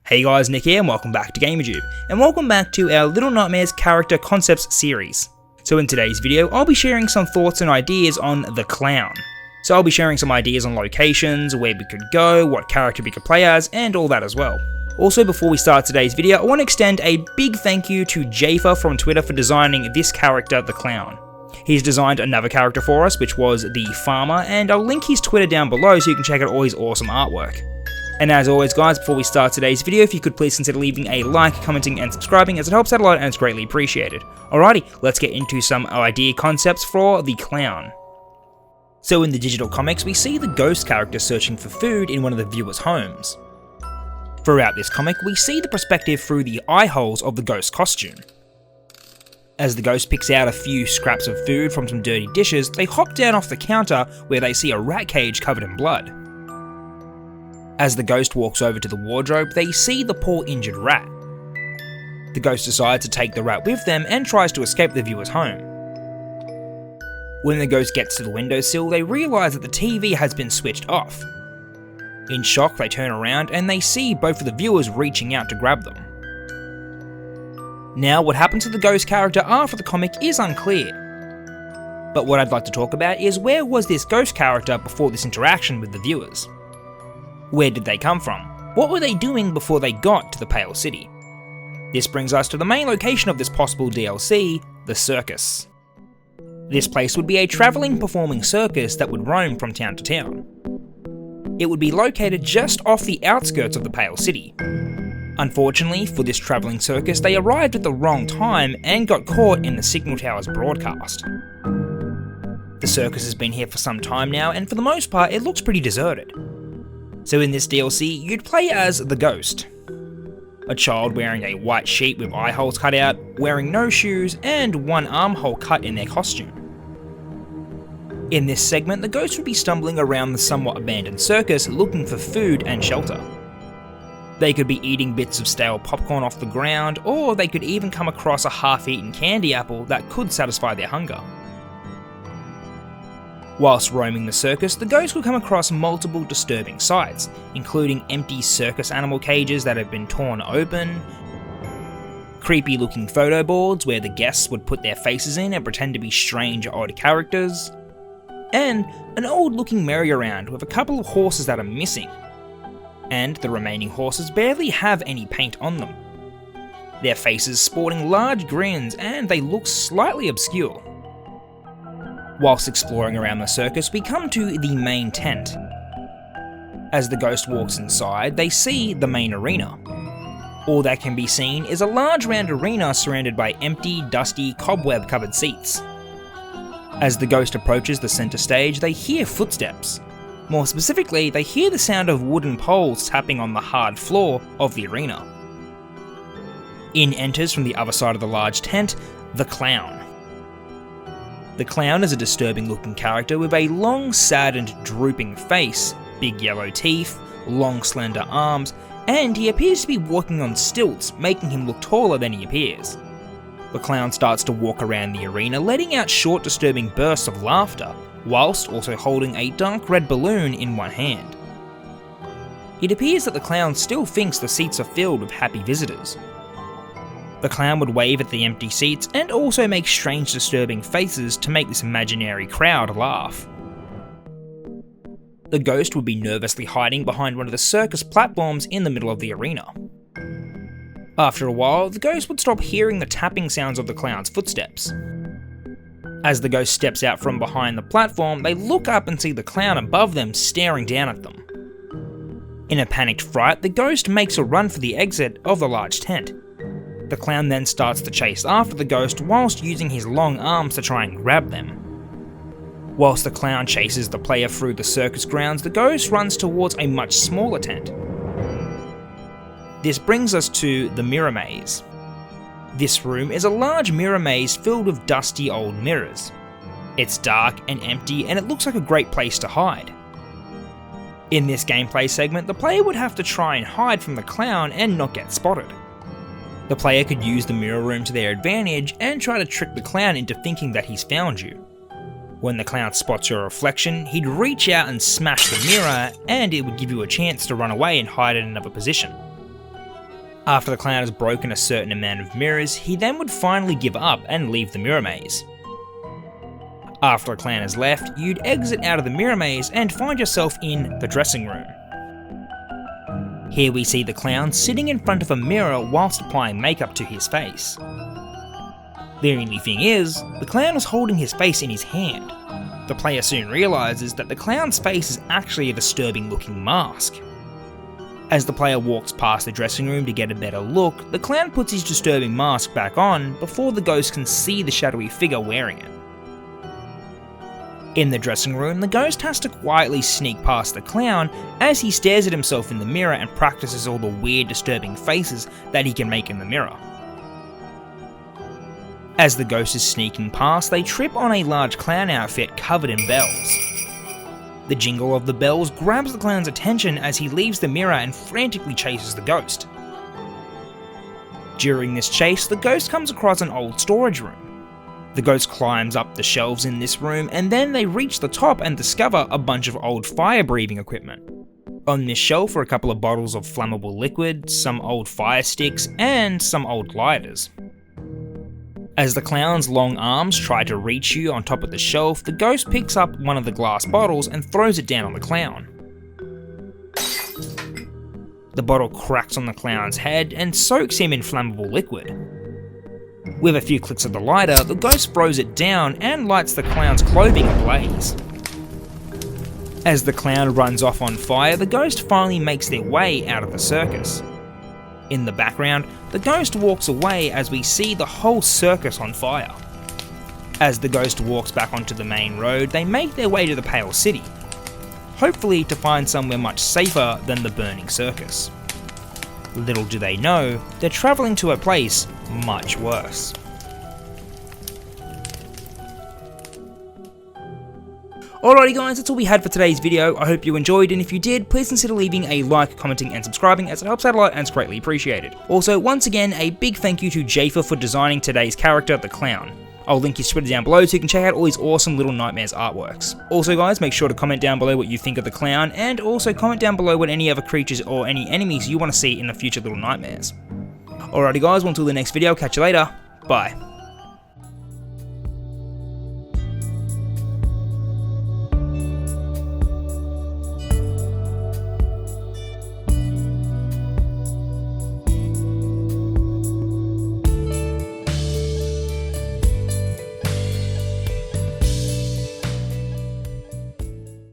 Hey guys, Nick here and welcome back to GamerTube, and welcome back to our Little Nightmares Character Concepts series. So in today's video, I'll be sharing some thoughts and ideas on the Clown. So I'll be sharing some ideas on locations, where we could go, what character we could play as, and all that as well. Also, before we start today's video, I want to extend a big thank you to Jayfer from Twitter for designing this character, the Clown. He's designed another character for us, which was the Farmer, and I'll link his Twitter down below so you can check out all his awesome artwork. And as always guys, before we start today's video, if you could please consider leaving a like, commenting and subscribing, as it helps out a lot and it's greatly appreciated. Alrighty, let's get into some idea concepts for the Clown. So in the digital comics, we see the ghost character searching for food in one of the viewers' homes. Throughout this comic, we see the perspective through the eye holes of the ghost costume. As the ghost picks out a few scraps of food from some dirty dishes, they hop down off the counter where they see a rat cage covered in blood. As the ghost walks over to the wardrobe, they see the poor injured rat. The ghost decides to take the rat with them and tries to escape the viewer's home. When the ghost gets to the windowsill, they realise that the TV has been switched off. In shock, they turn around and they see both of the viewers reaching out to grab them. Now, what happens to the ghost character after the comic is unclear. But what I'd like to talk about is, where was this ghost character before this interaction with the viewers? Where did they come from? What were they doing before they got to the Pale City? This brings us to the main location of this possible DLC, the Circus. This place would be a travelling performing circus that would roam from town to town. It would be located just off the outskirts of the Pale City. Unfortunately for this travelling circus, they arrived at the wrong time and got caught in the Signal Tower's broadcast. The circus has been here for some time now, and for the most part it looks pretty deserted. So in this DLC, you'd play as the Ghost, a child wearing a white sheet with eye holes cut out, wearing no shoes, and one armhole cut in their costume. In this segment, the Ghost would be stumbling around the somewhat abandoned circus looking for food and shelter. They could be eating bits of stale popcorn off the ground, or they could even come across a half-eaten candy apple that could satisfy their hunger. Whilst roaming the circus, the Ghost will come across multiple disturbing sights, including empty circus animal cages that have been torn open, creepy looking photo boards where the guests would put their faces in and pretend to be strange odd characters, and an old looking merry-go-round with a couple of horses that are missing, and the remaining horses barely have any paint on them. Their faces sporting large grins and they look slightly obscure. Whilst exploring around the circus, we come to the main tent. As the Ghost walks inside, they see the main arena. All that can be seen is a large round arena surrounded by empty, dusty, cobweb-covered seats. As the Ghost approaches the centre stage, they hear footsteps. More specifically, they hear the sound of wooden poles tapping on the hard floor of the arena. In enters from the other side of the large tent, the Clown. The Clown is a disturbing looking character with a long, saddened, drooping face, big yellow teeth, long slender arms, and he appears to be walking on stilts, making him look taller than he appears. The Clown starts to walk around the arena, letting out short disturbing bursts of laughter, whilst also holding a dark red balloon in one hand. It appears that the Clown still thinks the seats are filled with happy visitors. The Clown would wave at the empty seats and also make strange disturbing faces to make this imaginary crowd laugh. The Ghost would be nervously hiding behind one of the circus platforms in the middle of the arena. After a while, the Ghost would stop hearing the tapping sounds of the Clown's footsteps. As the Ghost steps out from behind the platform, they look up and see the Clown above them staring down at them. In a panicked fright, the Ghost makes a run for the exit of the large tent. The Clown then starts to chase after the Ghost whilst using his long arms to try and grab them. Whilst the Clown chases the player through the circus grounds, the Ghost runs towards a much smaller tent. This brings us to the Mirror Maze. This room is a large mirror maze filled with dusty old mirrors. It's dark and empty and it looks like a great place to hide. In this gameplay segment, the player would have to try and hide from the Clown and not get spotted. The player could use the mirror room to their advantage and try to trick the Clown into thinking that he's found you. When the Clown spots your reflection, he'd reach out and smash the mirror, and it would give you a chance to run away and hide in another position. After the clown has broken a certain amount of mirrors, he then would finally give up and leave the mirror maze. After the clown has left, you'd exit out of the mirror maze and find yourself in the dressing room. Here we see the clown sitting in front of a mirror whilst applying makeup to his face. The only thing is, the clown is holding his face in his hand. The player soon realises that the clown's face is actually a disturbing looking mask. As the player walks past the dressing room to get a better look, the clown puts his disturbing mask back on before the ghost can see the shadowy figure wearing it. In the dressing room, the ghost has to quietly sneak past the clown as he stares at himself in the mirror and practices all the weird disturbing faces that he can make in the mirror. As the ghost is sneaking past, they trip on a large clown outfit covered in bells. The jingle of the bells grabs the clown's attention as he leaves the mirror and frantically chases the ghost. During this chase, the ghost comes across an old storage room. The ghost climbs up the shelves in this room, and then they reach the top and discover a bunch of old fire-breathing equipment. On this shelf are a couple of bottles of flammable liquid, some old fire sticks, and some old lighters. As the clown's long arms try to reach you on top of the shelf, the ghost picks up one of the glass bottles and throws it down on the clown. The bottle cracks on the clown's head and soaks him in flammable liquid. With a few clicks of the lighter, the ghost throws it down and lights the clown's clothing ablaze. As the clown runs off on fire, the ghost finally makes their way out of the circus. In the background, the ghost walks away as we see the whole circus on fire. As the ghost walks back onto the main road, they make their way to the Pale City, hopefully to find somewhere much safer than the burning circus. Little do they know, they're travelling to a place much worse. Alrighty guys, that's all we had for today's video. I hope you enjoyed, and if you did, please consider leaving a like, commenting and subscribing as it helps out a lot and it's greatly appreciated. Also, once again, a big thank you to Jayfer for designing today's character, the clown. I'll link his Twitter down below so you can check out all his awesome Little Nightmares artworks. Also guys, make sure to comment down below what you think of the clown, and also comment down below what any other creatures or any enemies you want to see in the future Little Nightmares. Alrighty guys, well, until the next video, catch you later, bye.